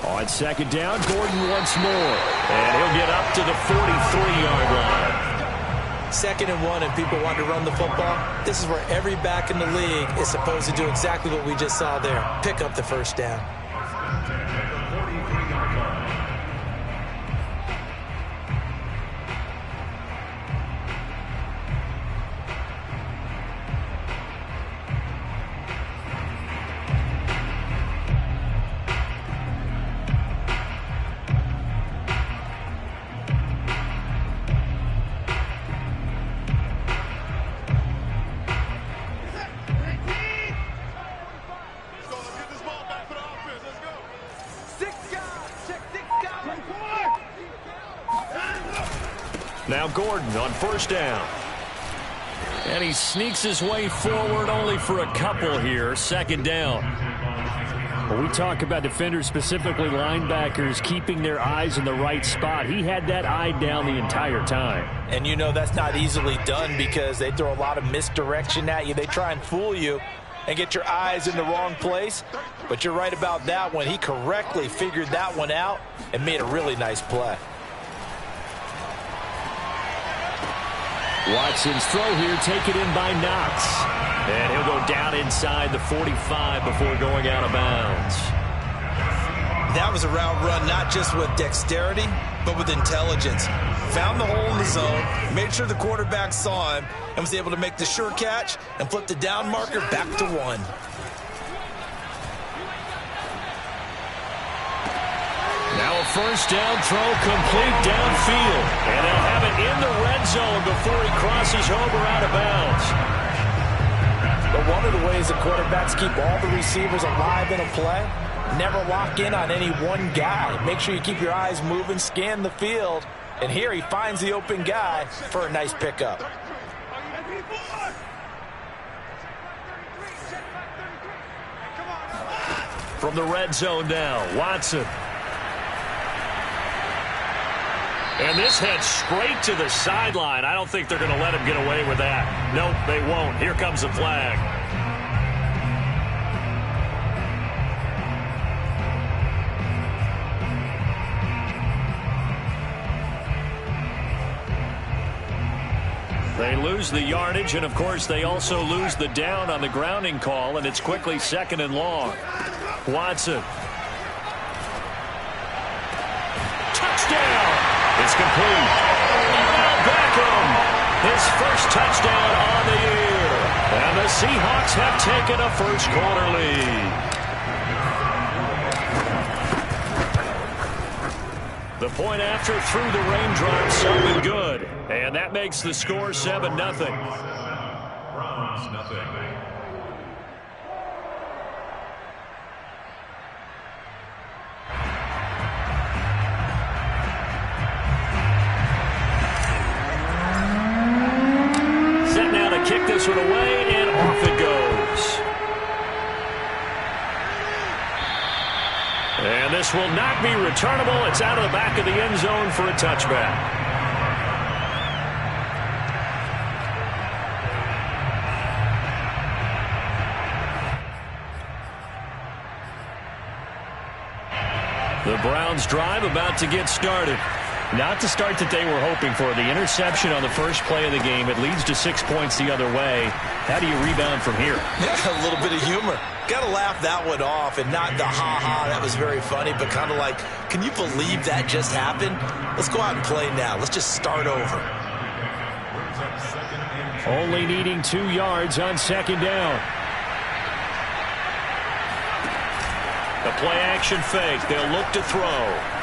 On second down, Gordon once more. And he'll get up to the 43-yard line. 2nd and 1 and people want to run the football. This is where every back in the league is supposed to do exactly what we just saw there. Pick up the first down. Now Gordon on first down. And he sneaks his way forward only for a couple here. 2nd down. When we talk about defenders, specifically linebackers, keeping their eyes in the right spot, he had that eye down the entire time. And you know that's not easily done because they throw a lot of misdirection at you. They try and fool you and get your eyes in the wrong place. But you're right about that one. He correctly figured that one out and made a really nice play. Watson's throw here taken in by Knox. And he'll go down inside the 45 before going out of bounds. That was a route run not just with dexterity, but with intelligence. Found the hole in the zone, made sure the quarterback saw him, and was able to make the sure catch and flip the down marker back to 1. Now a first down throw complete downfield. And they'll have it in the red zone before he crosses over out of bounds. But one of the ways the quarterbacks keep all the receivers alive in a play, never lock in on any one guy. Make sure you keep your eyes moving, scan the field. And here he finds the open guy for a nice pickup. From the red zone now, Watson. And this heads straight to the sideline. I don't think they're going to let him get away with that. Nope, they won't. Here comes the flag. They lose the yardage, and of course they also lose the down on the grounding call, and it's quickly 2nd and long. Watson. Touchdown! It's complete. Odell Beckham, his first touchdown on the year. And the Seahawks have taken a first-quarter lead. The point after through the raindrops up and good. And that makes the score 7-0. Browns, nothing. Kick this one away, and off it goes. And this will not be returnable. It's out of the back of the end zone for a touchback. The Browns drive about to get started. Not the start that they were hoping for. The interception on the first play of the game. It leads to 6 points the other way. How do you rebound from here? Yeah, a little bit of humor. Got to laugh that one off, and not the ha-ha, that was very funny, but kind of like, can you believe that just happened? Let's go out and play now. Let's just start over. Only needing 2 yards on 2nd down. The play-action fake. They'll look to throw.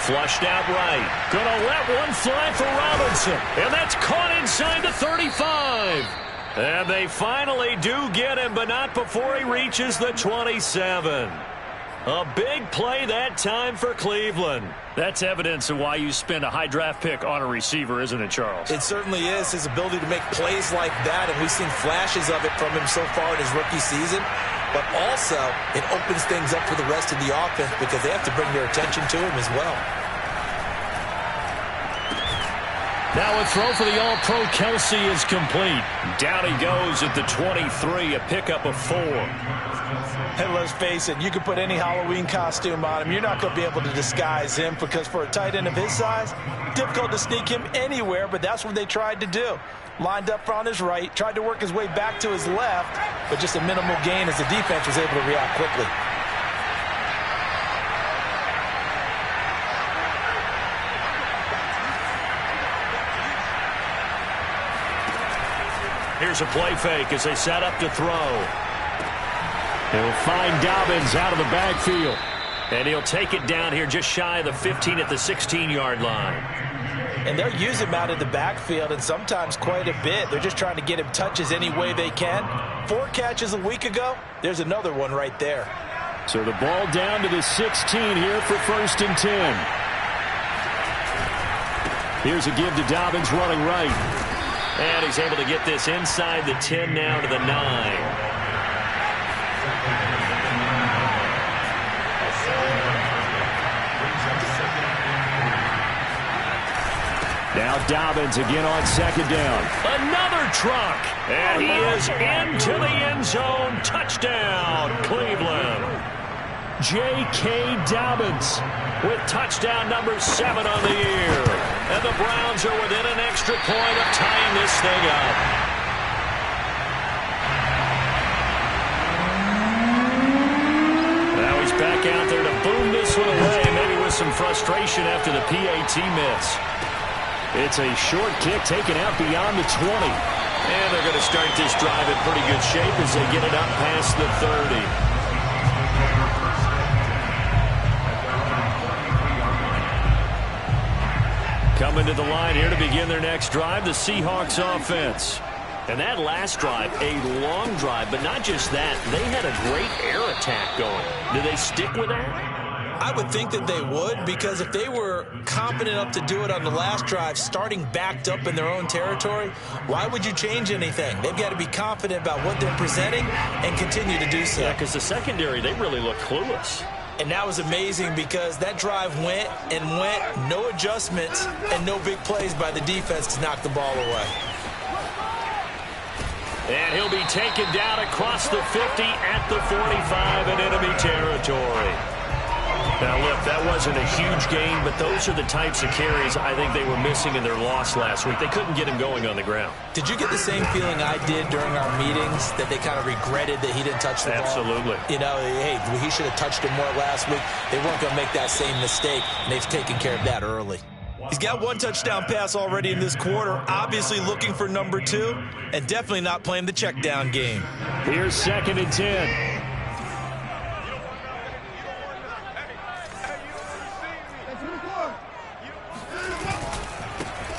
Flushed out right. Gonna let one fly for Robinson. And that's caught inside the 35. And they finally do get him, but not before he reaches the 27. A big play that time for Cleveland. That's evidence of why you spend a high draft pick on a receiver, isn't it, Charles? It certainly is. His ability to make plays like that, and we've seen flashes of it from him so far in his rookie season. But also, it opens things up for the rest of the offense because they have to bring their attention to him as well. Now a throw for the All-Pro Kelsey is complete. Down he goes at the 23, a pickup of 4. And let's face it, you can put any Halloween costume on him. You're not going to be able to disguise him because for a tight end of his size, difficult to sneak him anywhere, but that's what they tried to do. Lined up on his right, tried to work his way back to his left, but just a minimal gain as the defense was able to react quickly. Here's a play fake as they set up to throw. He'll find Dobbins out of the backfield. And he'll take it down here just shy of the 15 at the 16-yard line. And they'll use him out of the backfield, and sometimes quite a bit. They're just trying to get him touches any way they can. 4 catches a week ago. There's another one right there. So the ball down to the 16 here for 1st and 10. Here's a give to Dobbins running right. And he's able to get this inside the 10 now to the 9. Now Dobbins again on 2nd down. Another truck. And he is into the end zone. Touchdown, Cleveland. J.K. Dobbins with touchdown number 7 on the year. And the Browns are within an extra point of tying this thing up. Now he's back out there to boom this one away, maybe with some frustration after the PAT miss. It's a short kick taken out beyond the 20. And they're going to start this drive in pretty good shape as they get it up past the 30. Coming to the line here to begin their next drive, the Seahawks offense. And that last drive, a long drive, but not just that. They had a great air attack going. Do they stick with that? I would think that they would, because if they were confident enough to do it on the last drive, starting backed up in their own territory, why would you change anything? They've got to be confident about what they're presenting and continue to do so. Yeah, because the secondary, they really looked clueless. And that was amazing because that drive went and went, no adjustments and no big plays by the defense to knock the ball away. And he'll be taken down across the 50 at the 45 in enemy territory. Now, look, that wasn't a huge gain, but those are the types of carries I think they were missing in their loss last week. They couldn't get him going on the ground. Did you get the same feeling I did during our meetings, that they kind of regretted that he didn't touch the ball? Absolutely. You know, hey, he should have touched it more last week. They weren't going to make that same mistake, and they've taken care of that early. He's got 1 touchdown pass already in this quarter, obviously looking for number 2, and definitely not playing the check down game. Here's 2nd and 10.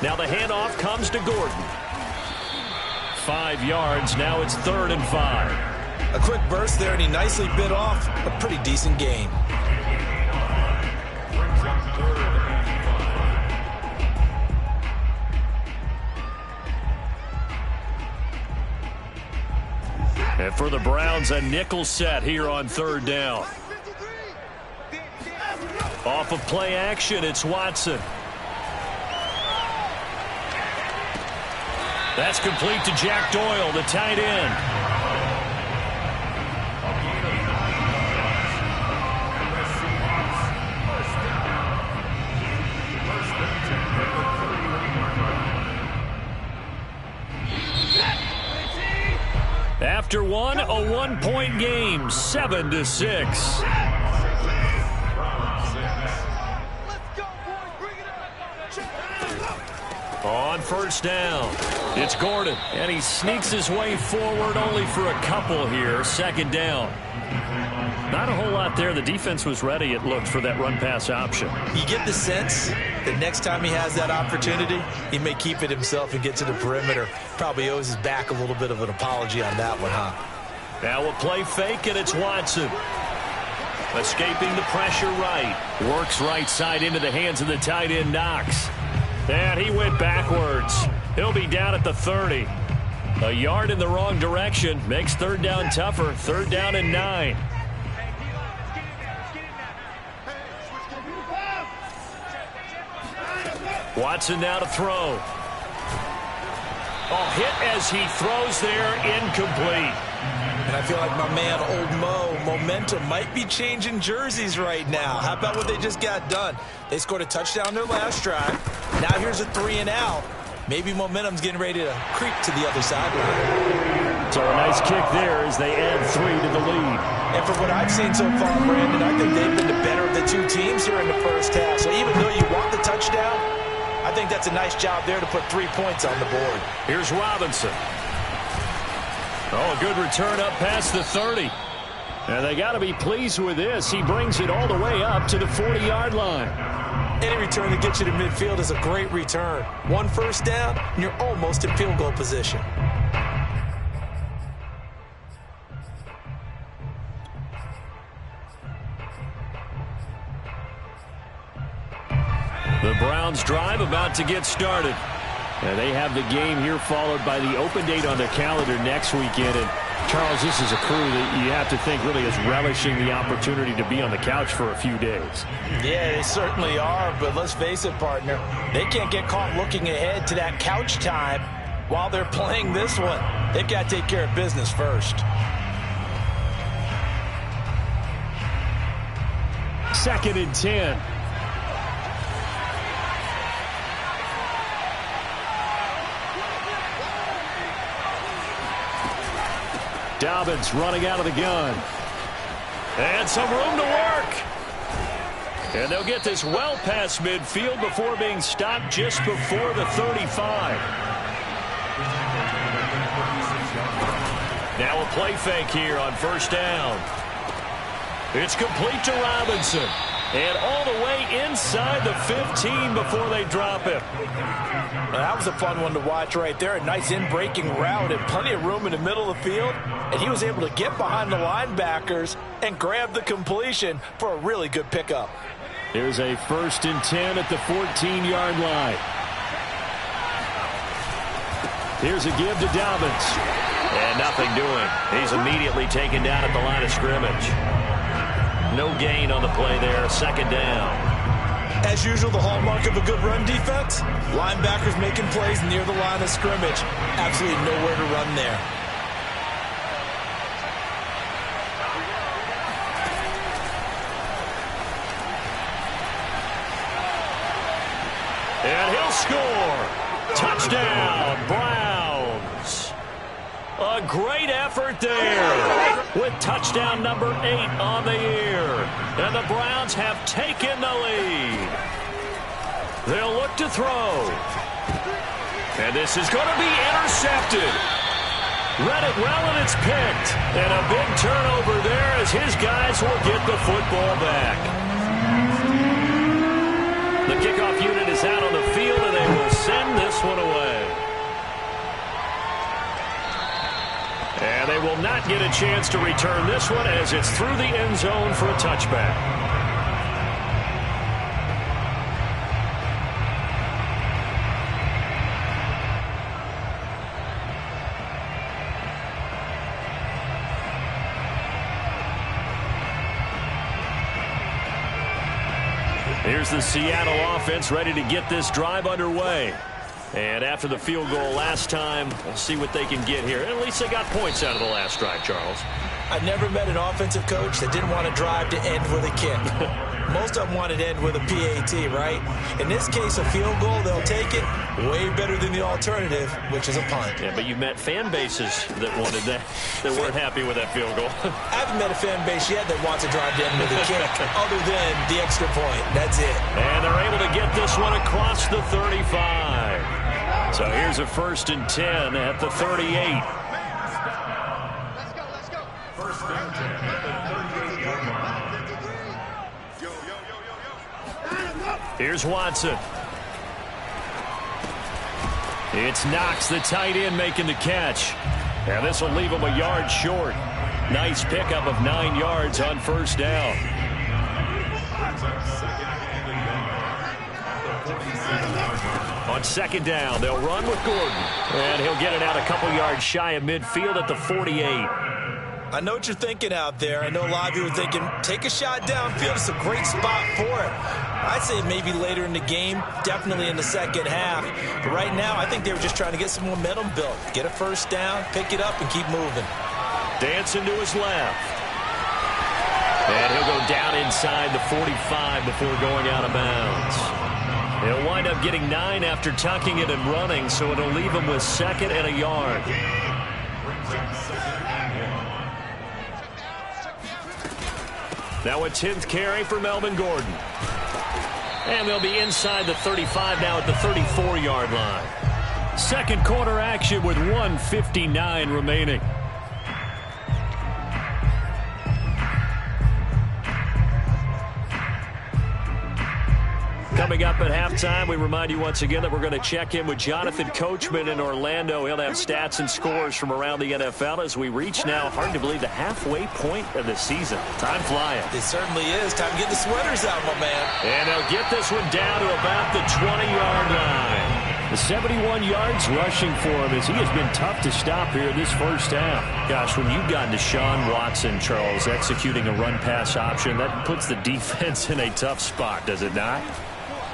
Now the handoff comes to Gordon. 5 yards. Now it's 3rd and 5. A quick burst there, and he nicely bit off a pretty decent gain. And for the Browns, a nickel set here on 3rd down. Off of play action, it's Watson. That's complete to Jack Doyle, the tight end. After one, a 1-point game, 7-6. On 1st down, it's Gordon, and he sneaks his way forward only for a couple here. 2nd down. Not a whole lot there. The defense was ready, it looked, for that run-pass option. You get the sense that next time he has that opportunity, he may keep it himself and get to the perimeter. Probably owes his back a little bit of an apology on that one, huh? Now a play fake, and it's Watson. Escaping the pressure right. Works right side into the hands of the tight end, Knox. And he went backwards. He'll be down at the 30. A yard in the wrong direction. Makes 3rd down tougher. 3rd down and 9. Watson now to throw. Oh, hit as he throws there, incomplete. And I feel like my man, Old Mo, momentum might be changing jerseys right now. How about what they just got done? They scored a touchdown their last drive. Now here's a 3 and out. Maybe momentum's getting ready to creep to the other sideline. So a nice kick there as they add 3 to the lead. And from what I've seen so far, Brandon, I think they've been the better of the two teams here in the first half. So even though you want the touchdown, I think that's a nice job there to put 3 points on the board. Here's Robinson. Oh, a good return up past the 30. And they got to be pleased with this. He brings it all the way up to the 40-yard line. Any return that gets you to midfield is a great return. 1 first down, and you're almost in field goal position. The Browns drive about to get started. And they have the game here followed by the open date on their calendar next weekend. And Charles, this is a crew that you have to think really is relishing the opportunity to be on the couch for a few days. Yeah, they certainly are, but let's face it, partner. They can't get caught looking ahead to that couch time while they're playing this one. They've got to take care of business first. 2nd and 10. Dobbins running out of the gun. And some room to work. And they'll get this well past midfield before being stopped just before the 35. Now a play fake here on first down. It's complete to Robinson. And all the way inside the 15 before they drop him. Well, that was a fun one to watch right there. A nice in-breaking route and plenty of room in the middle of the field. And he was able to get behind the linebackers and grab the completion for a really good pickup. Here's a 1st and 10 at the 14-yard line. Here's a give to Dobbins. And nothing doing. He's immediately taken down at the line of scrimmage. No gain on the play there. 2nd down. As usual, the hallmark of a good run defense, linebackers making plays near the line of scrimmage. Absolutely nowhere to run there. And he'll score. Touchdown, Browns. A great effort there with touchdown number 8 on the year. And the Browns have taken the lead. They'll look to throw. And this is going to be intercepted. Read it well, and it's picked. And a big turnover there as his guys will get the football back. The kickoff unit is out on the field, and they will send this one away. And they will not get a chance to return this one as it's through the end zone for a touchback. Here's the Seattle offense ready to get this drive underway. And after the field goal last time, we'll see what they can get here. At least they got points out of the last drive, Charles. I've never met an offensive coach that didn't want to drive to end with a kick. Most of them wanted to end with a PAT, right? In this case, a field goal, they'll take it. Way better than the alternative, which is a punt. Yeah, but you've met fan bases that wanted that, that weren't happy with that field goal. I haven't met a fan base yet that wants to drive to end with a kick other than the extra point. That's it. And they're able to get this one across the 35. So here's a 1st and 10 at the 38. Let's go. 1st and 10 at the 38. Here's Watson. It's Knox, the tight end, making the catch. And this will leave him a yard short. Nice pickup of 9 yards on 1st down. On 2nd down, they'll run with Gordon. And he'll get it out a couple yards shy of midfield at the 48. I know what you're thinking out there. I know a lot of you are thinking, take a shot downfield. It's a great spot for it. I'd say maybe later in the game, definitely in the second half. But right now, I think they were just trying to get some momentum built. Get a first down, pick it up, and keep moving. Dancing to his left. And he'll go down inside the 45 before going out of bounds. He'll wind up getting 9 after tucking it and running, so it'll leave him with 2nd and a yard. Now a 10th carry for Melvin Gordon. And they'll be inside the 35 now at the 34-yard line. Second quarter action with 1:59 remaining. Coming up at halftime, we remind you once again that we're going to check in with Jonathan Coachman in Orlando. He'll have stats and scores from around the NFL as we reach now, hard to believe, the halfway point of the season. Time flying. It certainly is. Time to get the sweaters out, my man. And they'll get this one down to about the 20-yard line. The 71 yards rushing for him as he has been tough to stop here in this first half. Gosh, when you've got Deshaun Watson, Charles, executing a run-pass option, that puts the defense in a tough spot, does it not?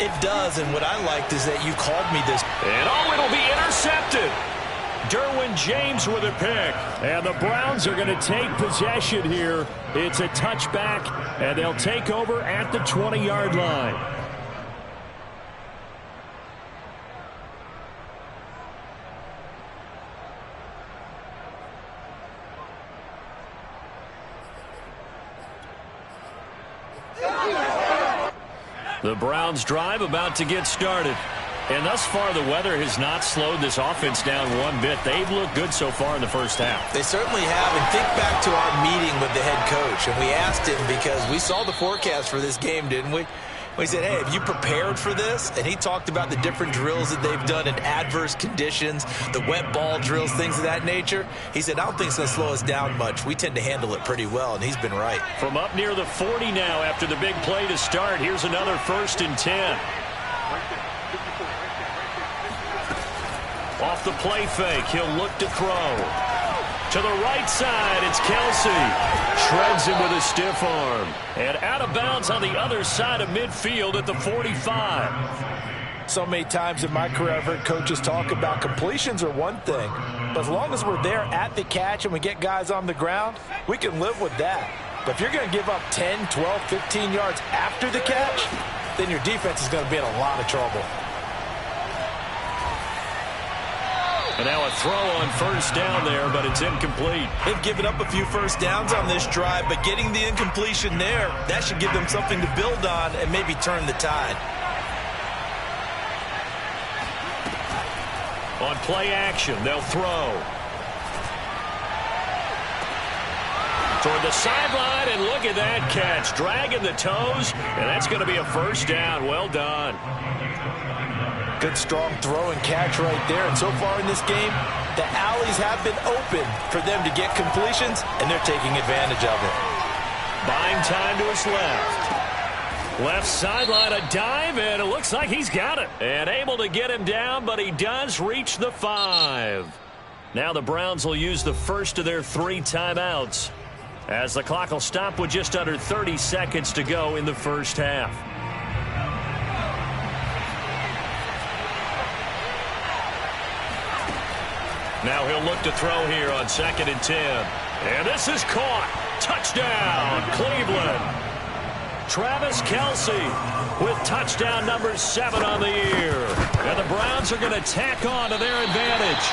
It does, and what I liked is that you called me this. And it'll be intercepted. Derwin James with a pick. And the Browns are going to take possession here. It's a touchback, and they'll take over at the 20-yard line. The Browns drive about to get started. And thus far, the weather has not slowed this offense down one bit. They've looked good so far in the first half. They certainly have. And think back to our meeting with the head coach. And we asked him because we saw the forecast for this game, didn't we? We said, hey, have you prepared for this? And he talked about the different drills that they've done in adverse conditions, the wet ball drills, things of that nature. He said, I don't think it's going to slow us down much. We tend to handle it pretty well, and he's been right. From up near the 40 now after the big play to start, here's another 1st and 10. Off the play fake, he'll look to throw. To the right side, it's Kelsey. Shreds him with a stiff arm. And out of bounds on the other side of midfield at the 45. So many times in my career, I've heard coaches talk about completions are one thing. But as long as we're there at the catch and we get guys on the ground, we can live with that. But if you're going to give up 10, 12, 15 yards after the catch, then your defense is going to be in a lot of trouble. And now a throw on 1st down there, but it's incomplete. They've given up a few first downs on this drive, but getting the incompletion there, that should give them something to build on and maybe turn the tide. On play action, they'll throw. Toward the sideline, and look at that catch. Dragging the toes, and that's going to be a 1st down. Well done. Good, strong throw and catch right there. And so far in this game, the alleys have been open for them to get completions, and they're taking advantage of it. Buying time to his left. Left sideline, a dive, and it looks like he's got it. And able to get him down, but he does reach the 5. Now the Browns will use the first of their 3 timeouts, as the clock will stop with just under 30 seconds to go in the first half. Now he'll look to throw here on 2nd and 10. And this is caught. Touchdown, Cleveland. Travis Kelce with touchdown number 7 on the year. And the Browns are going to tack on to their advantage.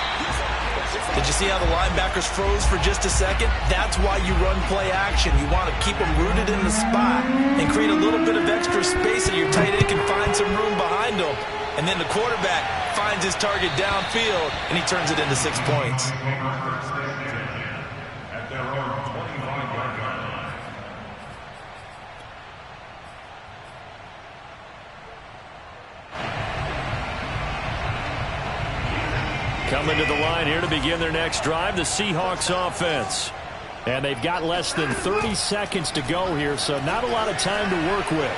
Did you see how the linebackers froze for just a second? That's why you run play action. You want to keep them rooted in the spot and create a little bit of extra space so your tight end can find some room behind them. And then the quarterback finds his target downfield, and he turns it into 6 points. Coming to the line here to begin their next drive, the Seahawks offense. And they've got less than 30 seconds to go here, so not a lot of time to work with.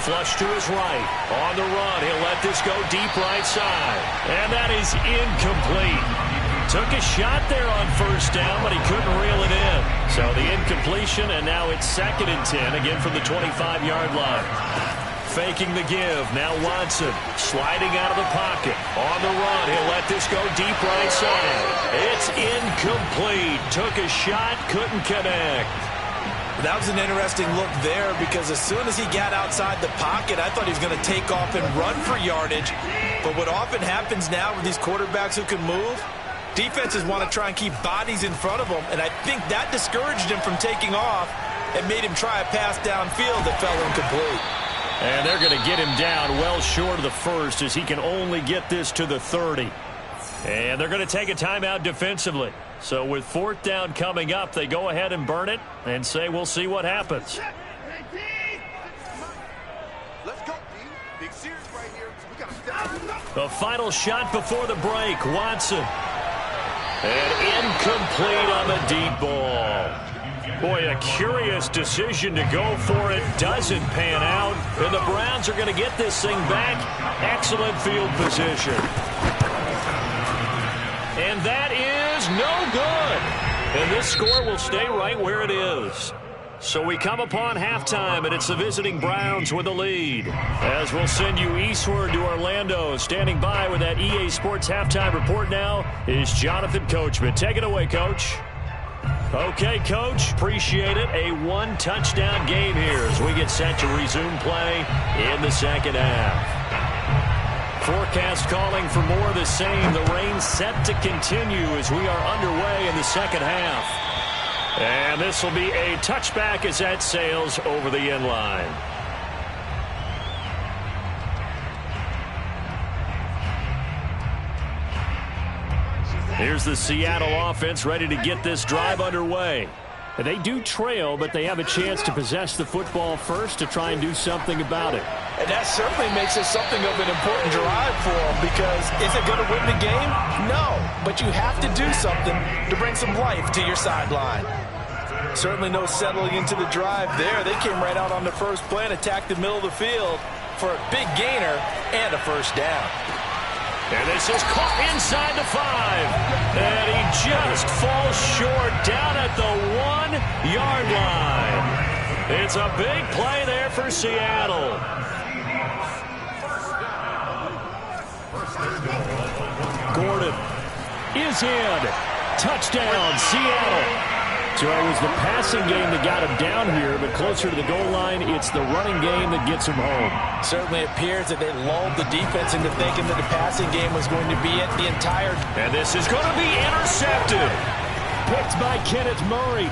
Flush to his right. On the run. He'll let this go deep right side. And that is incomplete. Took a shot there on 1st down, but he couldn't reel it in. So the incompletion, and now it's 2nd and 10, again from the 25-yard line. faking the give. Now Watson sliding out of the pocket. On the run, he'll let this go deep right side. It's incomplete. Took a shot, couldn't connect. That was an interesting look there because as soon as he got outside the pocket, I thought he was going to take off and run for yardage. But what often happens now with these quarterbacks who can move, defenses want to try and keep bodies in front of them, and I think that discouraged him from taking off and made him try a pass downfield that fell incomplete. And they're going to get him down well short of the first as he can only get this to the 30. And they're going to take a timeout defensively. So with 4th down coming up, they go ahead and burn it and say we'll see what happens. Let's go, D. Big series right here. We got to The final shot before the break. Watson. And incomplete on the deep ball. Boy, a curious decision to go for it. Doesn't pan out. And the Browns are going to get this thing back. Excellent field position. And that is no good. And this score will stay right where it is. So we come upon halftime, and it's the visiting Browns with the lead. As we'll send you eastward to Orlando. Standing by with that EA Sports halftime report now is Jonathan Coachman. Take it away, Coach. Okay, Coach, appreciate it. A one-touchdown game here as we get set to resume play in the second half. Forecast calling for more of the same. The rain set to continue as we are underway in the second half. And this will be a touchback as that sails over the end line. Here's the Seattle offense ready to get this drive underway. And they do trail, but they have a chance to possess the football first to try and do something about it. And that certainly makes it something of an important drive for them because is it going to win the game? No, but you have to do something to bring some life to your sideline. Certainly no settling into the drive there. They came right out on the first play and attacked the middle of the field for a big gainer and a first down. And this is caught inside the 5. And he just falls short down at the 1-yard line. It's a big play there for Seattle. Gordon is in. Touchdown, Seattle. So it was the passing game that got him down here, but closer to the goal line, it's the running game that gets him home. Certainly appears that they lulled the defense into thinking that the passing game was going to be it the entire. And this is going to be intercepted. Picked by Kenneth Murray.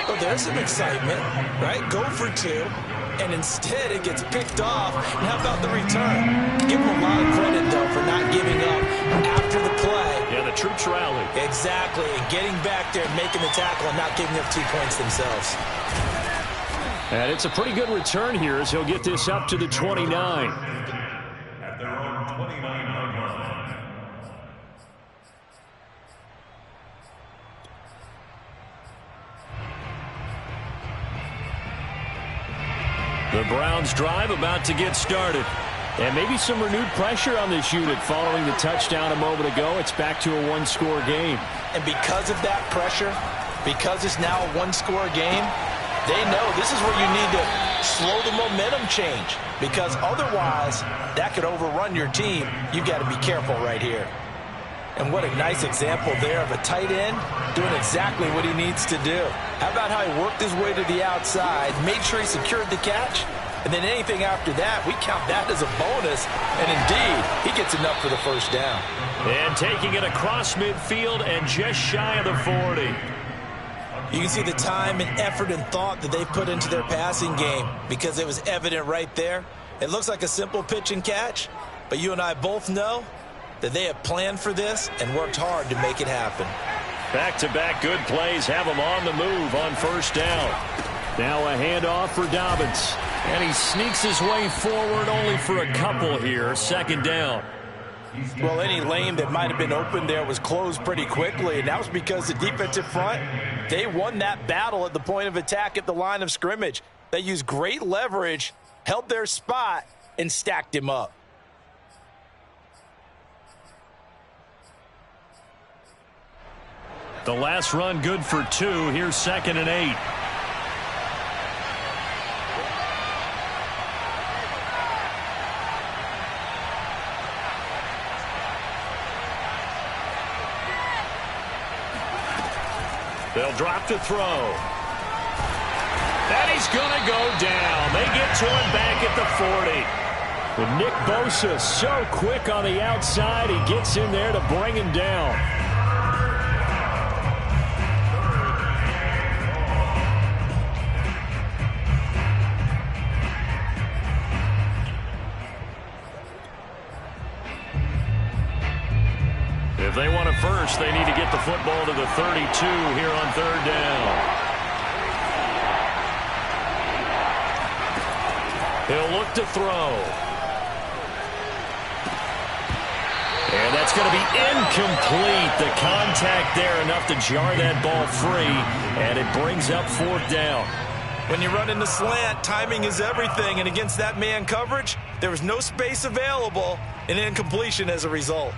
Well, there's some excitement, right? Go for 2. And instead it gets picked off. And how about the return? Give them a lot of credit, though, for not giving up after the play. Yeah, the troops rallied. Exactly. Getting back there and making the tackle and not giving up 2 points themselves. And it's a pretty good return here as he'll get this up to the 29. at their own 29-yard line. The Browns drive about to get started. And maybe some renewed pressure on this unit following the touchdown a moment ago. It's back to a one-score game. And because of that pressure, because it's now a one-score game, they know this is where you need to slow the momentum change. Because otherwise, that could overrun your team. You've got to be careful right here. And what a nice example there of a tight end doing exactly what he needs to do. How about how he worked his way to the outside, made sure he secured the catch, and then anything after that, we count that as a bonus. And indeed, he gets enough for the first down. And taking it across midfield and just shy of the 40. You can see the time and effort and thought that they put into their passing game because it was evident right there. It looks like a simple pitch and catch, but you and I both know that they have planned for this and worked hard to make it happen. Back-to-back good plays have him on the move on first down. Now a handoff for Dobbins. And he sneaks his way forward only for a couple here. Second down. Well, any lane that might have been open there was closed pretty quickly, and that was because the defensive front, they won that battle at the point of attack at the line of scrimmage. They used great leverage, held their spot, and stacked him up. The last run good for 2. Here's 2nd and 8. They'll drop to throw. And he's going to go down. They get to him back at the 40. With Nick Bosa so quick on the outside, he gets in there to bring him down. If they want a first, they need to get the football to the 32 here on 3rd down. He'll look to throw. And that's going to be incomplete. The contact there enough to jar that ball free, and it brings up 4th down. When you run in the slant, timing is everything, and against that man coverage, there was no space available, and incompletion as a result.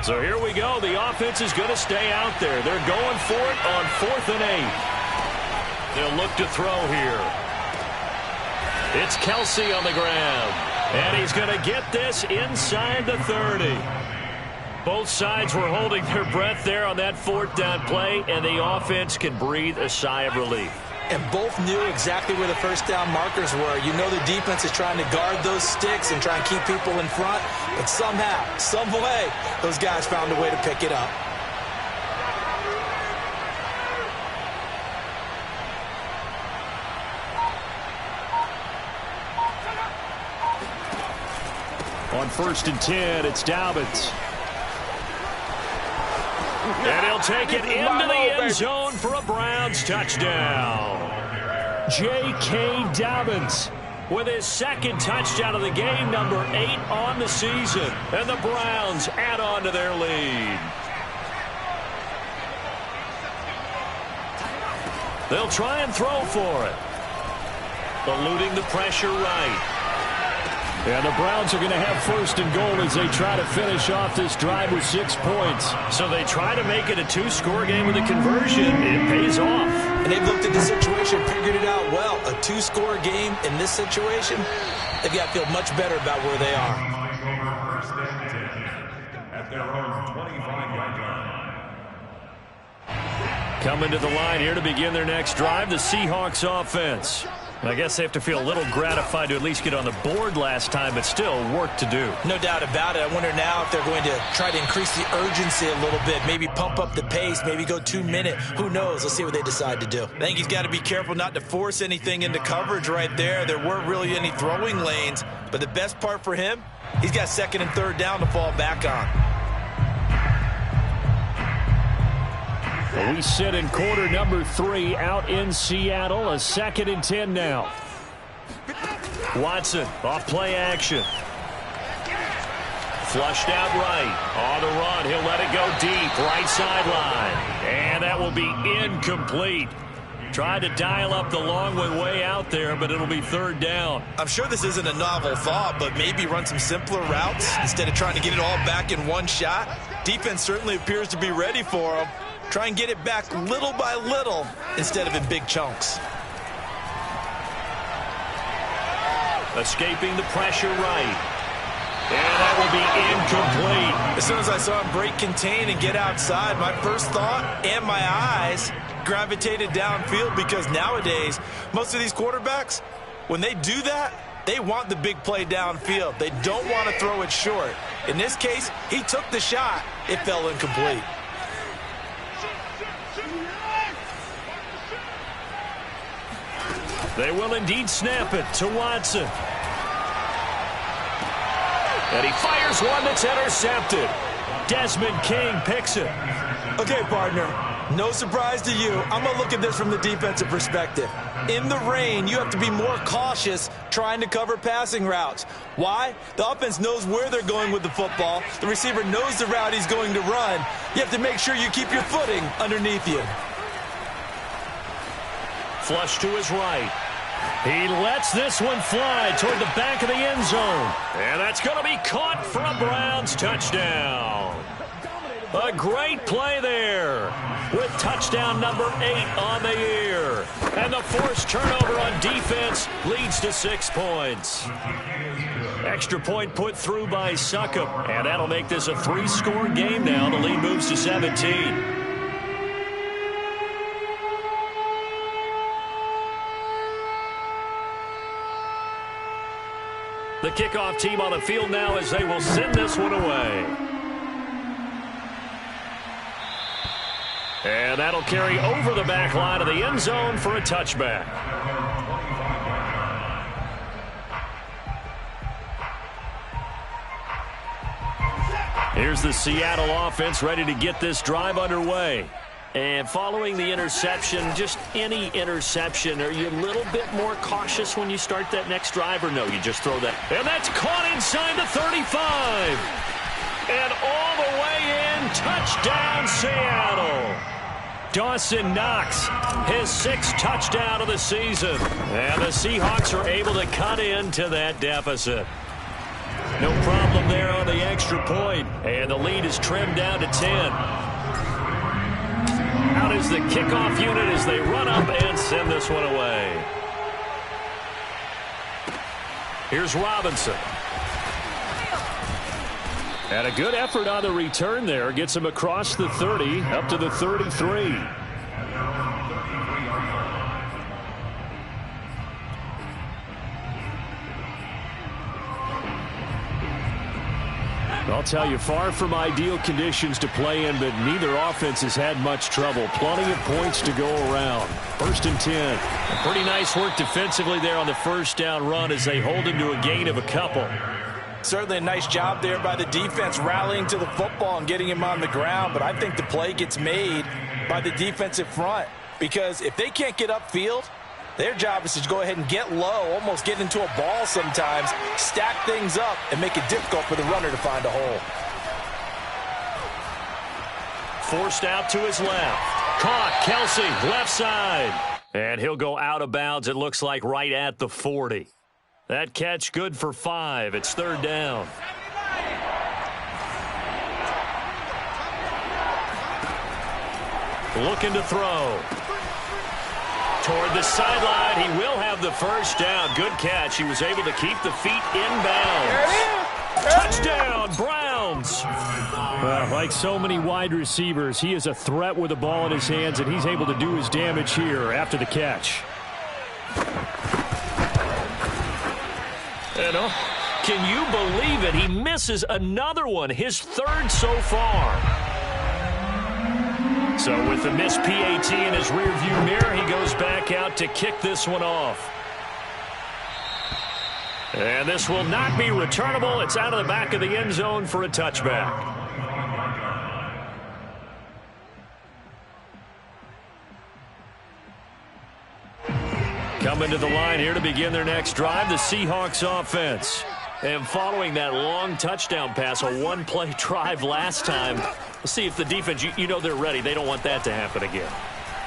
So here we go. The offense is going to stay out there. They're going for it on 4th and 8. They'll look to throw here. It's Kelsey on the ground. And he's going to get this inside the 30. Both sides were holding their breath there on that 4th down play, and the offense can breathe a sigh of relief. And both knew exactly where the first down markers were. You know the defense is trying to guard those sticks and try and keep people in front. But somehow, some way, those guys found a way to pick it up. On 1st and 10, it's Dobbins. And he'll take it into the end zone for a Browns touchdown. J.K. Dobbins with his 2nd touchdown of the game, number 8 on the season. And the Browns add on to their lead. They'll try and throw for it. Eluding the pressure right. And the Browns are going to have 1st and goal as they try to finish off this drive with 6 points. So they try to make it a 2-score game with a conversion. It pays off. And they've looked at the situation, figured it out well. A 2-score game in this situation, they've got to feel much better about where they are. At their own 25-yard line. Coming to the line here to begin their next drive, the Seahawks offense. I guess they have to feel a little gratified to at least get on the board last time, but still work to do. No doubt about it. I wonder now if they're going to try to increase the urgency a little bit, maybe pump up the pace, maybe go 2-minute. Who knows? Let's see what they decide to do. I think he's got to be careful not to force anything into coverage right there. There weren't really any throwing lanes, but the best part for him, he's got 2nd and 3rd down to fall back on. We sit in quarter number 3 out in Seattle. A 2nd and 10 now. Watson off play action. Flushed out right. On the run. He'll let it go deep. Right sideline. And that will be incomplete. Tried to dial up the long way out there, but it'll be 3rd down. I'm sure this isn't a novel thought, but maybe run some simpler routes instead of trying to get it all back in one shot. Defense certainly appears to be ready for him. Try and get it back little by little instead of in big chunks. Escaping the pressure right. And that will be incomplete. As soon as I saw him break contain and get outside, my first thought and my eyes gravitated downfield, because nowadays, most of these quarterbacks, when they do that, they want the big play downfield. They don't want to throw it short. In this case, he took the shot. It fell incomplete. They will indeed snap it to Watson. And he fires one that's intercepted. Desmond King picks it. Okay, partner, no surprise to you. I'm going to look at this from the defensive perspective. In the rain, you have to be more cautious trying to cover passing routes. Why? The offense knows where they're going with the football. The receiver knows the route he's going to run. You have to make sure you keep your footing underneath you. flush to his right. He lets this one fly toward the back of the end zone. And that's going to be caught for a Browns touchdown. A great play there with touchdown number 8 on the year. And the forced turnover on defense leads to 6 points. Extra point put through by Succop. And that'll make this a 3-score game now. The lead moves to 17. The kickoff team on the field now as they will send this one away. And that'll carry over the back line of the end zone for a touchback. Here's the Seattle offense ready to get this drive underway. And following the interception, just any interception, are you a little bit more cautious when you start that next drive, or no, you just throw that? And that's caught inside the 35. And all the way in, touchdown Seattle. Dawson Knox, his 6th touchdown of the season. And the Seahawks are able to cut into that deficit. No problem there on the extra point. And the lead is trimmed down to 10. Out is the kickoff unit as they run up and send this one away. Here's Robinson. And a good effort on the return there. Gets him across the 30, up to the 33. I'll tell you, far from ideal conditions to play in, but neither offense has had much trouble. Plenty of points to go around. 1st and 10. Pretty nice work defensively there on the first down run as they hold him to a gain of a couple. Certainly a nice job there by the defense rallying to the football and getting him on the ground, but I think the play gets made by the defensive front because if they can't get upfield, their job is to go ahead and get low, almost get into a ball sometimes, stack things up, and make it difficult for the runner to find a hole. Forced out to his left. Caught, Kelsey, left side. And he'll go out of bounds, it looks like, right at the 40. That catch good for 5. It's 3rd down. Looking to throw. Toward the sideline, he will have the first down. Good catch. He was able to keep the feet inbounds. Touchdown, Browns. Like so many wide receivers, he is a threat with the ball in his hands, and he's able to do his damage here after the catch. Can you believe it? He misses another one, his 3rd so far. So with the missed PAT in his rearview mirror, he goes back out to kick this one off. And this will not be returnable. It's out of the back of the end zone for a touchback. Coming to the line here to begin their next drive, the Seahawks offense. And following that long touchdown pass, a one-play drive last time, let's see if the defense, you know they're ready. They don't want that to happen again.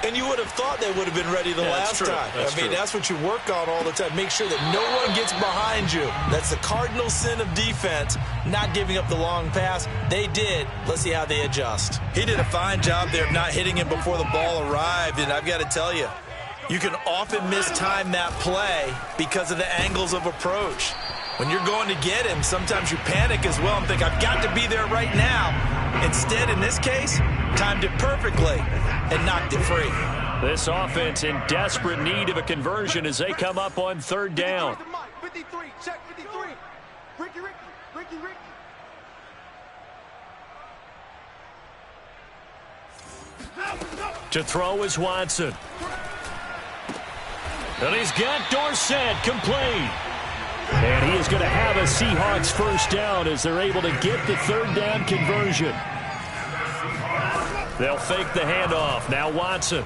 And you would have thought they would have been ready the last time. That's what you work on all the time. Make sure that no one gets behind you. That's the cardinal sin of defense, not giving up the long pass. They did. Let's see how they adjust. He did a fine job there of not hitting him before the ball arrived, and I've got to tell you, you can often mistime that play because of the angles of approach. When you're going to get him, sometimes you panic as well and think, I've got to be there right now. Instead, in this case, timed it perfectly and knocked it free. This offense in desperate need of a conversion as they come up on 3rd down. 53, check 53. Ricky. To throw is Watson. And he's got Dorsett complete. And he is going to have a Seahawks first down as they're able to get the 3rd down conversion. They'll fake the handoff. Now Watson.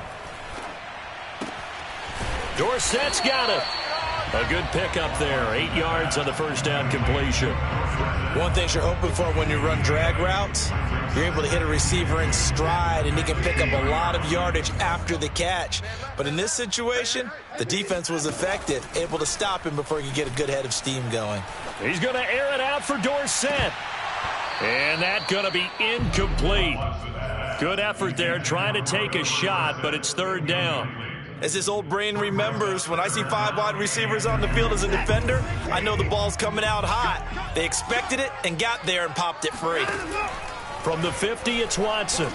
Dorsett's got it. A good pickup there. 8 yards on the first down completion. One thing you're hoping for when you run drag routes, you're able to hit a receiver in stride, and he can pick up a lot of yardage after the catch. But in this situation, the defense was effective, able to stop him before he could get a good head of steam going. He's going to air it out for Dorsett. And that's going to be incomplete. Good effort there, trying to take a shot, but it's third down. As his old brain remembers, when I see 5 wide receivers on the field as a defender, I know the ball's coming out hot. They expected it and got there and popped it free. From the 50, it's Watson.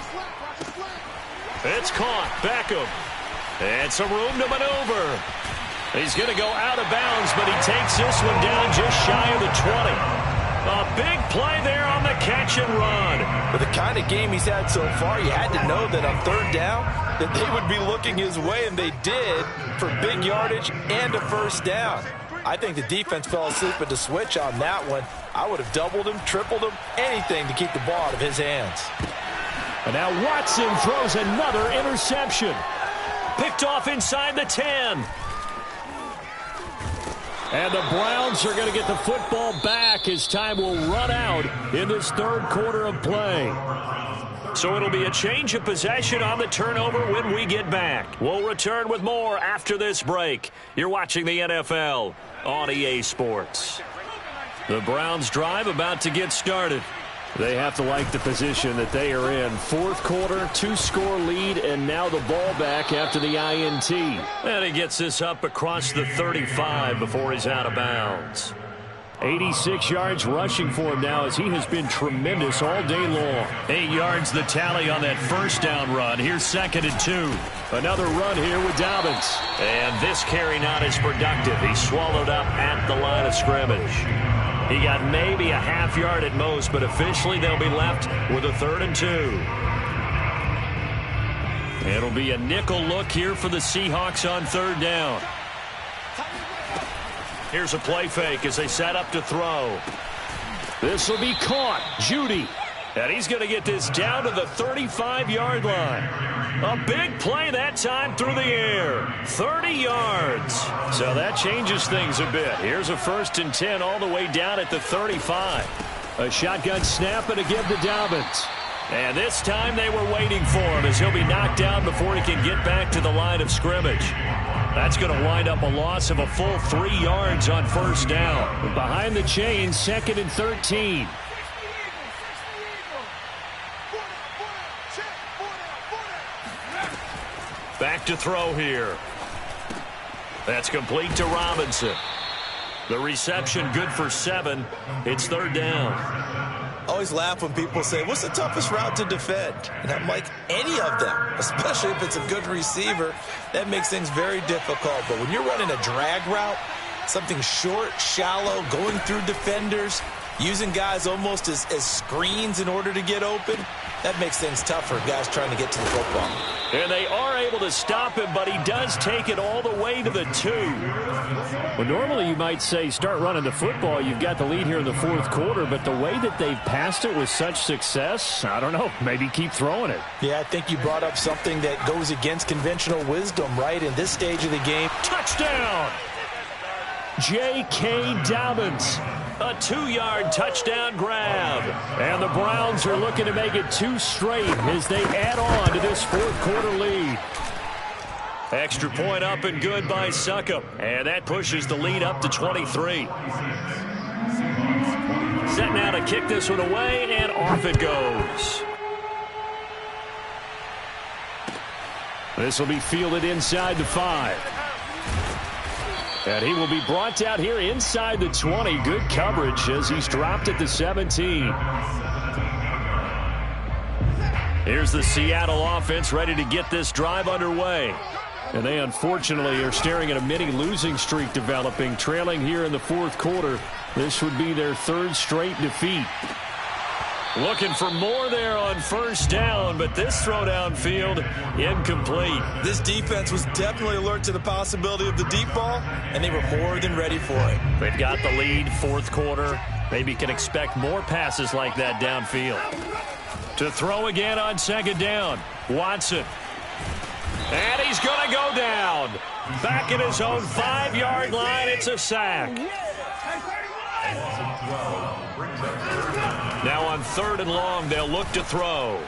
It's caught. Beckham. And some room to maneuver. He's going to go out of bounds, but he takes this one down just shy of the 20. A big play there on the catch and run. With the kind of game he's had so far, you had to know that on third down that they would be looking his way, and they did, for big yardage and a first down. I think the defense fell asleep at the switch on that one. I would have doubled him, tripled him, anything to keep the ball out of his hands. And now Watson throws another interception. Picked off inside the 10. And the Browns are going to get the football back as time will run out in this third quarter of play. So it'll be a change of possession on the turnover when we get back. We'll return with more after this break. You're watching the NFL on EA Sports. The Browns drive about to get started. They have to like the position that they are in. Fourth quarter, 2-score lead, and now the ball back after the INT. And he gets this up across the 35 before he's out of bounds. 86 yards rushing for him now as he has been tremendous all day long. 8 yards the tally on that first down run. Here's 2nd and 2. Another run here with Dobbins. And this carry not as productive. He's swallowed up at the line of scrimmage. He got maybe a half yard at most, but officially they'll be left with a 3rd and 2. It'll be a nickel look here for the Seahawks on third down. Here's a play fake as they set up to throw. This will be caught. Judy. And he's going to get this down to the 35-yard line. A big play that time through the air. 30 yards. So that changes things a bit. Here's a 1st and 10 all the way down at the 35. A shotgun snap and a give to Dobbins. And this time they were waiting for him as he'll be knocked down before he can get back to the line of scrimmage. That's going to wind up a loss of a full 3 yards on first down. Behind the chains, 2nd and 13. Back to throw here. That's complete to Robinson. The reception good for 7. It's third down. Always laugh when people say, what's the toughest route to defend? And I'm like, any of them, especially if it's a good receiver. That makes things very difficult. But when you're running a drag route, something short, shallow, going through defenders, using guys almost as screens in order to get open, that makes things tougher, guys trying to get to the football. And they are able to stop him, but he does take it all the way to the 2. Well, normally you might say start running the football. You've got the lead here in the fourth quarter, but the way that they've passed it with such success, I don't know, maybe keep throwing it. Yeah, I think you brought up something that goes against conventional wisdom, right? In this stage of the game. Touchdown! J.K. Dobbins. A 2-yard touchdown grab. And the Browns are looking to make it 2 straight as they add on to this fourth quarter lead. Extra point up and good by Succop. And that pushes the lead up to 23. Set now to kick this one away, and off it goes. This will be fielded inside the 5. And he will be brought down here inside the 20. Good coverage as he's dropped at the 17. Here's the Seattle offense ready to get this drive underway. And they unfortunately are staring at a mini losing streak developing, trailing here in the fourth quarter. This would be their 3rd straight defeat. Looking for more there on first down, but this throw downfield incomplete. This defense was definitely alert to the possibility of the deep ball, and they were more than ready for it. They've got the lead, fourth quarter. Maybe can expect more passes like that downfield. To throw again on 2nd down, Watson. And he's going to go down. Back at his own 5-yard line, it's a sack. Now on 3rd and long, they'll look to throw.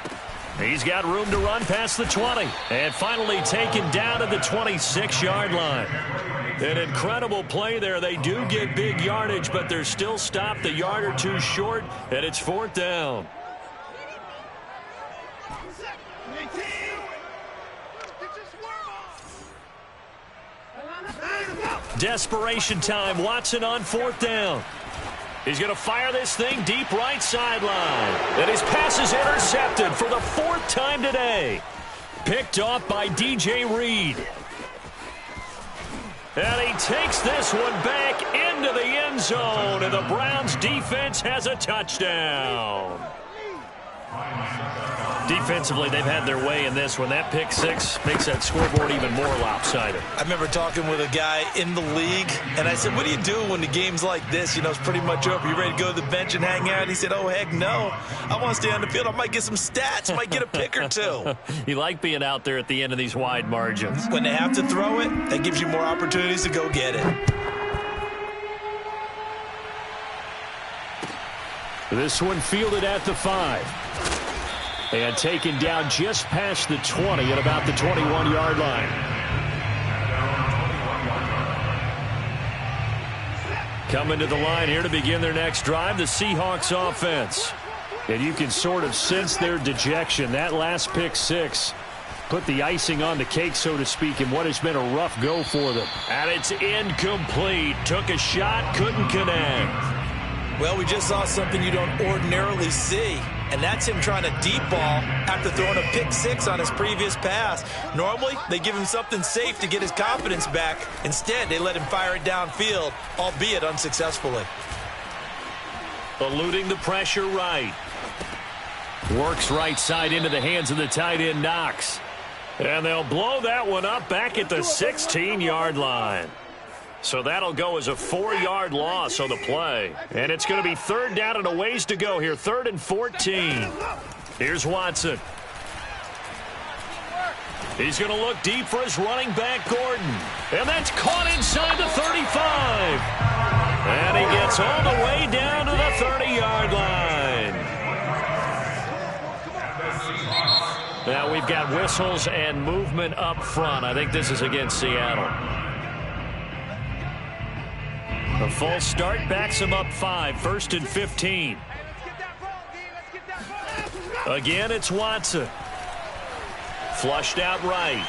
He's got room to run past the 20. And finally taken down at the 26-yard line. An incredible play there. They do get big yardage, but they're still stopped a yard or two short, and it's 4th down. Desperation time. Watson on 4th down. He's going to fire this thing deep right sideline. And his pass is intercepted for the 4th time today. Picked off by DJ Reed. And he takes this one back into the end zone. And the Browns defense has a touchdown. Defensively, they've had their way in this one. That pick six makes that scoreboard even more lopsided. I remember talking with a guy in the league, and I said, what do you do when the game's like this? You know, it's pretty much over. You ready to go to the bench and hang out? He said, oh, heck no. I want to stay on the field. I might get some stats. Might get a pick or two. You like being out there at the end of these wide margins. When they have to throw it, that gives you more opportunities to go get it. This one fielded at the 5. And taken down just past the 20 at about the 21-yard line. Coming to the line here to begin their next drive, the Seahawks offense. And you can sort of sense their dejection. That last pick six put the icing on the cake, so to speak, in what has been a rough go for them. And it's incomplete. Took a shot, couldn't connect. Well, we just saw something you don't ordinarily see, and that's him trying to deep ball after throwing a pick six on his previous pass. Normally, they give him something safe to get his confidence back. Instead, they let him fire it downfield, albeit unsuccessfully. Eluding the pressure right. Works right side into the hands of the tight end, Knox. And they'll blow that one up back at the 16-yard line. So that'll go as a 4-yard loss on the play. And it's going to be 3rd down and a ways to go here. 3rd and 14. Here's Watson. He's going to look deep for his running back, Gordon. And that's caught inside the 35. And he gets all the way down to the 30-yard line. Now we've got whistles and movement up front. I think this is against Seattle. The false start backs him up 5, 1st and 15. Again, it's Watson. Flushed out right.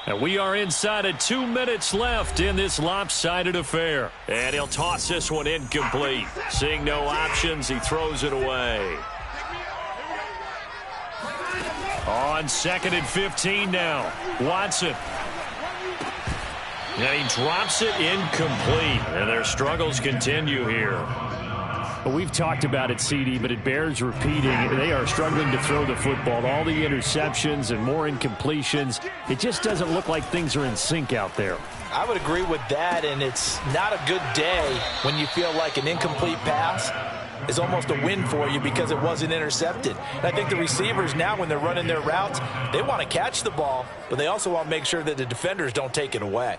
And we are inside of 2 minutes left in this lopsided affair. And he'll toss this one incomplete. Seeing no options, he throws it away. On 2nd and 15 now. Watson. And he drops it incomplete. And their struggles continue here. Well, we've talked about it, CD, but it bears repeating. They are struggling to throw the football. All the interceptions and more incompletions. It just doesn't look like things are in sync out there. I would agree with that, and it's not a good day when you feel like an incomplete pass is almost a win for you because it wasn't intercepted. And I think the receivers now, when they're running their routes, they want to catch the ball, but they also want to make sure that the defenders don't take it away.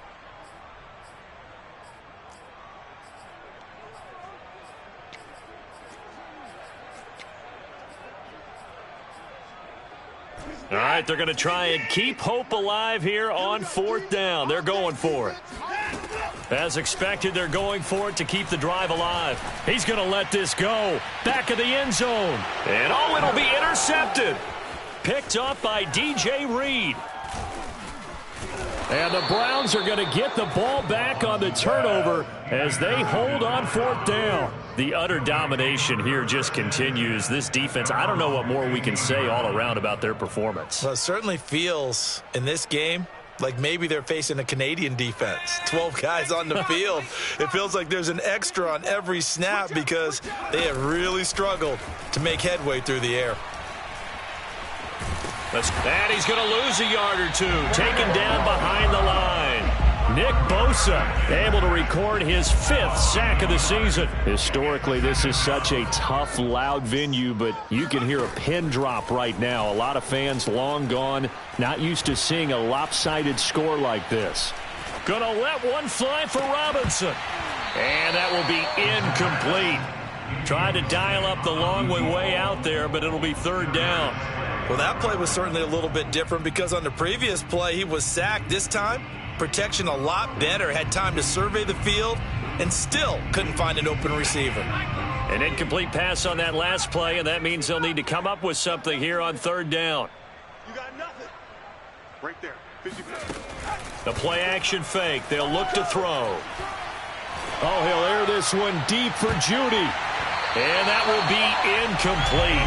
All right, they're going to try and keep hope alive here on 4th down. They're going for it. As expected, they're going for it to keep the drive alive. He's going to let this go. Back of the end zone. And oh, it'll be intercepted. Picked up by DJ Reed. And the Browns are going to get the ball back on the turnover as they hold on 4th down. The utter domination here just continues. This defense, I don't know what more we can say all around about their performance. Well, it certainly feels in this game like maybe they're facing a Canadian defense. 12 guys on the field. It feels like there's an extra on every snap because they have really struggled to make headway through the air. And he's going to lose a yard or two. Taken down behind the line. Nick Bosa able to record his 5th sack of the season. Historically, this is such a tough, loud venue, but you can hear a pin drop right now. A lot of fans long gone, not used to seeing a lopsided score like this. Gonna let one fly for Robinson. And that will be incomplete. Tried to dial up the long way out there, but it'll be 3rd down. Well, that play was certainly a little bit different because on the previous play, he was sacked. This time, protection a lot better. Had time to survey the field and still couldn't find an open receiver. An incomplete pass on that last play, and that means they'll need to come up with something here on 3rd down. You got nothing. Right there. 50-50. The play action fake. They'll look to throw. Oh, he'll air this one deep for Judy. And that will be incomplete.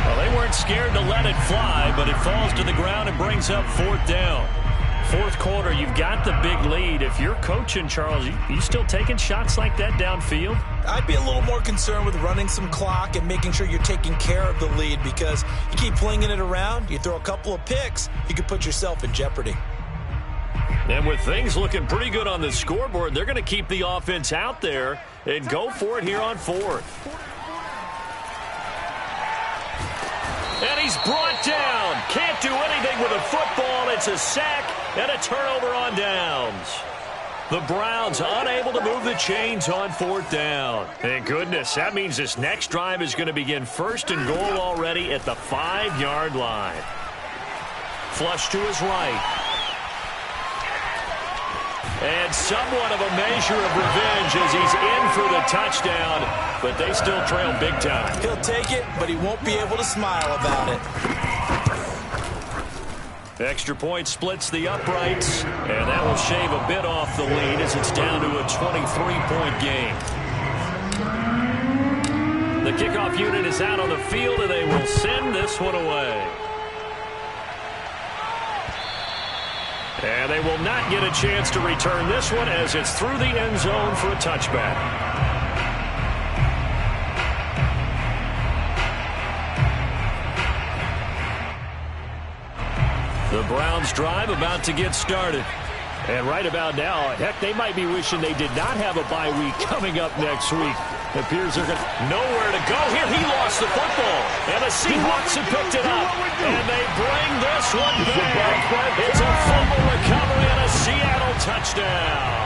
Well, they weren't scared to let it fly, but it falls to the ground and brings up 4th down. 4th quarter, you've got the big lead. If you're coaching, Charles, you still taking shots like that downfield? I'd be a little more concerned with running some clock and making sure you're taking care of the lead because you keep flinging it around, you throw a couple of picks, you could put yourself in jeopardy. And with things looking pretty good on the scoreboard, they're going to keep the offense out there and go for it here on 4th. And he's brought down. Can't do anything with a football. It's a sack and a turnover on downs. The Browns unable to move the chains on 4th down. Thank goodness. That means this next drive is going to begin 1st and goal already at the 5-yard line. Flush to his right. And somewhat of a measure of revenge as he's in for the touchdown, but they still trail big time. He'll take it, but he won't be able to smile about it. Extra point splits the uprights, and that will shave a bit off the lead as it's down to a 23-point game. The kickoff unit is out on the field, and they will send this one away. And they will not get a chance to return this one as it's through the end zone for a touchback. The Browns drive about to get started. And right about now, heck, they might be wishing they did not have a bye week coming up next week. It appears they're going to nowhere to go here. He lost the football, and the Seahawks have picked it up, and they bring this one back. It's a fumble recovery and a Seattle touchdown.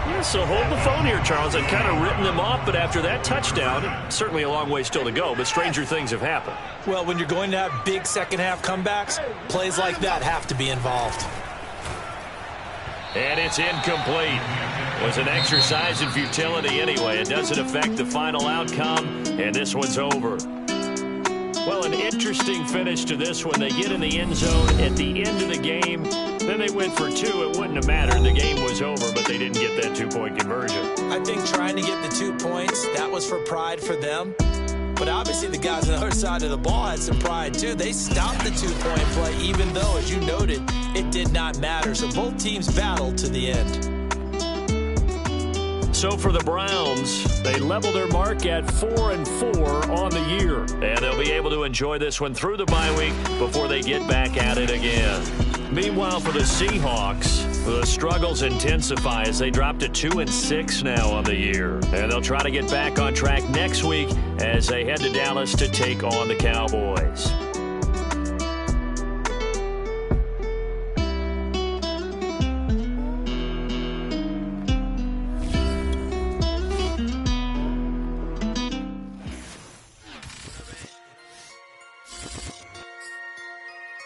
Yeah, so hold the phone here, Charles. I've kind of written them off, but after that touchdown, certainly a long way still to go, but stranger things have happened. Well, when you're going to have big second-half comebacks, plays like that have to be involved. And it's incomplete. It was an exercise in futility anyway. It doesn't affect the final outcome, and this one's over. Well, an interesting finish to this one. They get in the end zone at the end of the game. Then they went for 2. It wouldn't have mattered. The game was over, but they didn't get that 2-point conversion. I think trying to get the 2 points, that was for pride for them. But obviously the guys on the other side of the ball had some pride too. They stopped the 2-point play even though, as you noted, it did not matter. So both teams battled to the end. So for the Browns, they level their mark at 4-4 on the year. And they'll be able to enjoy this one through the bye week before they get back at it again. Meanwhile, for the Seahawks, the struggles intensify as they drop to 2-6 now on the year. And they'll try to get back on track next week as they head to Dallas to take on the Cowboys.